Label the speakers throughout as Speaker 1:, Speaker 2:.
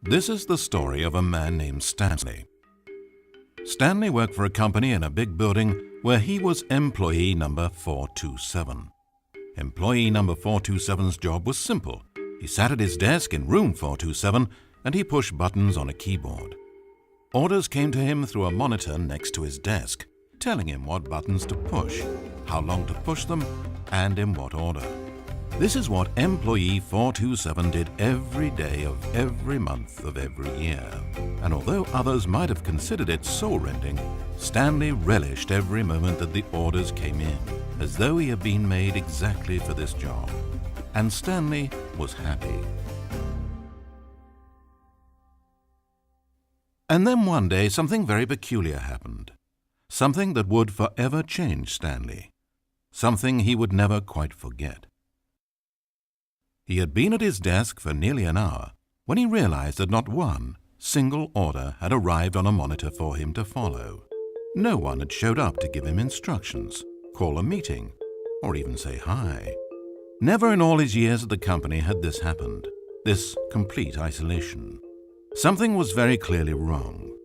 Speaker 1: This is the story of a man named Stanley. Stanley worked for a company in a big building where he was employee number 427. Employee number 427's job was simple. He sat at his desk in room 427 and he pushed buttons on a keyboard. Orders came to him through a monitor next to his desk, telling him what buttons to push, how long to push them, and in what order. This is what employee 427 did every day of every month of every year. And although others might have considered it soul-rending, Stanley relished every moment that the orders came in, as though he had been made exactly for this job. And Stanley was happy. And then one day something very peculiar happened. Something that would forever change Stanley. Something he would never quite forget. He had been at his desk for nearly an hour when he realized that not one single order had arrived on a monitor for him to follow. No one had showed up to give him instructions, call a meeting, or even say hi. Never in all his years at the company had this happened, this complete isolation. Something was very clearly wrong.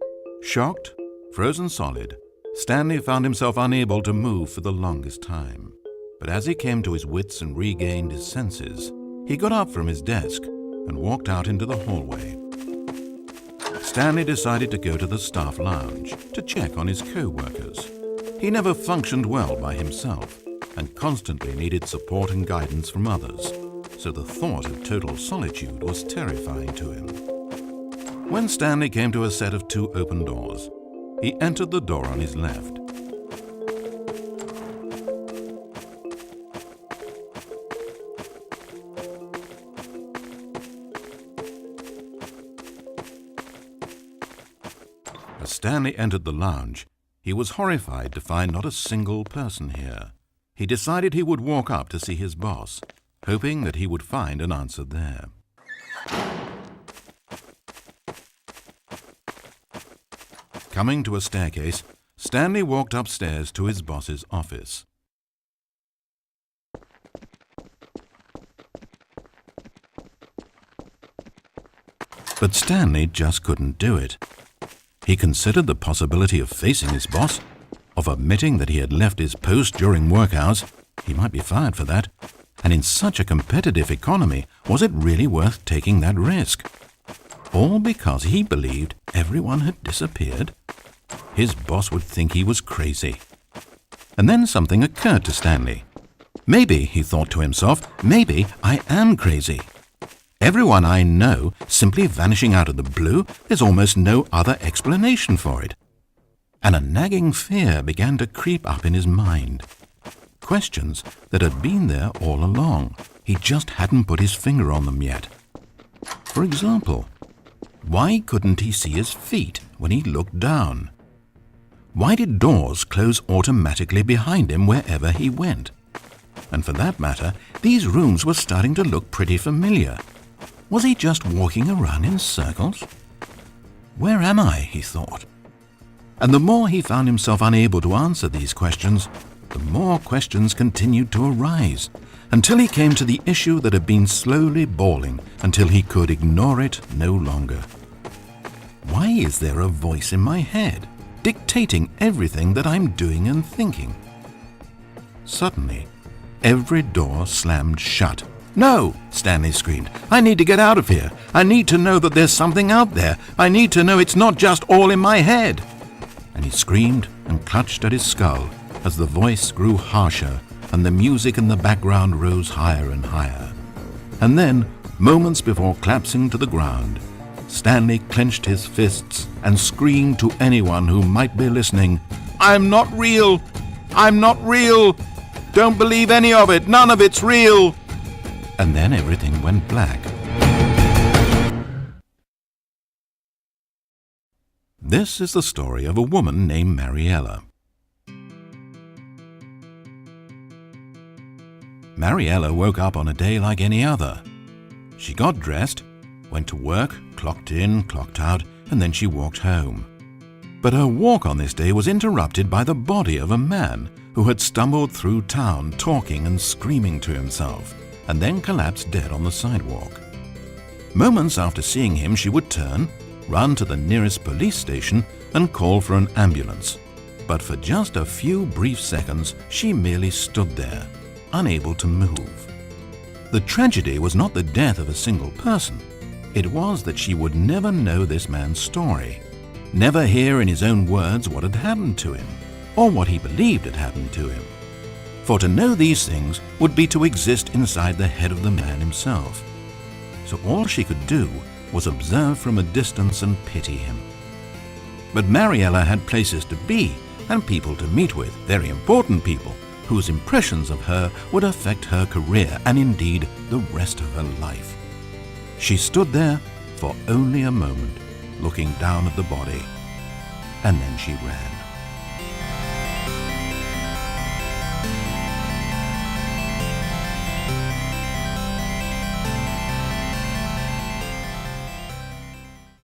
Speaker 1: Shocked, frozen solid, Stanley found himself unable to move for the longest time. But as he came to his wits and regained his senses, he got up from his desk and walked out into the hallway. Stanley decided to go to the staff lounge to check on his co-workers. He never functioned well by himself and constantly needed support and guidance from others, so the thought of total solitude was terrifying to him. When Stanley came to a set of two open doors, he entered the door on his left. As Stanley entered the lounge, he was horrified to find not a single person here. He decided he would walk up to see his boss, hoping that he would find an answer there. Coming to a staircase, Stanley walked upstairs to his boss's office. But Stanley just couldn't do it. He considered the possibility of facing his boss, of admitting that he had left his post during work hours. He might be fired for that. And in such a competitive economy, was it really worth taking that risk? All because he believed everyone had disappeared? His boss would think he was crazy. And then something occurred to Stanley. Maybe, he thought to himself, maybe I am crazy. Everyone I know simply vanishing out of the blue, there's almost no other explanation for it. And a nagging fear began to creep up in his mind. Questions that had been there all along. He just hadn't put his finger on them yet. For example, why couldn't he see his feet when he looked down? Why did doors close automatically behind him wherever he went? And for that matter, these rooms were starting to look pretty familiar. Was he just walking around in circles? Where am I, he thought. And the more he found himself unable to answer these questions, the more questions continued to arise, until he came to the issue that had been slowly boiling until he could ignore it no longer. Why is there a voice in my head, dictating everything that I'm doing and thinking? Suddenly, every door slammed shut. "No!" Stanley screamed. "I need to get out of here. I need to know that there's something out there. I need to know it's not just all in my head." And he screamed and clutched at his skull as the voice grew harsher and the music in the background rose higher and higher. And then, moments before collapsing to the ground, Stanley clenched his fists and screamed to anyone who might be listening, "I'm not real! I'm not real! Don't believe any of it! None of it's real!" And then everything went black. This is the story of a woman named Mariella. Mariella woke up on a day like any other. She got dressed, went to work, clocked in, clocked out, and then she walked home. But her walk on this day was interrupted by the body of a man who had stumbled through town talking and screaming to himself, and then collapsed dead on the sidewalk. Moments after seeing him, she would turn, run to the nearest police station and call for an ambulance. But for just a few brief seconds, she merely stood there, unable to move. The tragedy was not the death of a single person. It was that she would never know this man's story, never hear in his own words what had happened to him, or what he believed had happened to him. For to know these things would be to exist inside the head of the man himself. So all she could do was observe from a distance and pity him. But Mariella had places to be and people to meet with, very important people, whose impressions of her would affect her career and indeed the rest of her life. She stood there for only a moment, looking down at the body, and then she ran.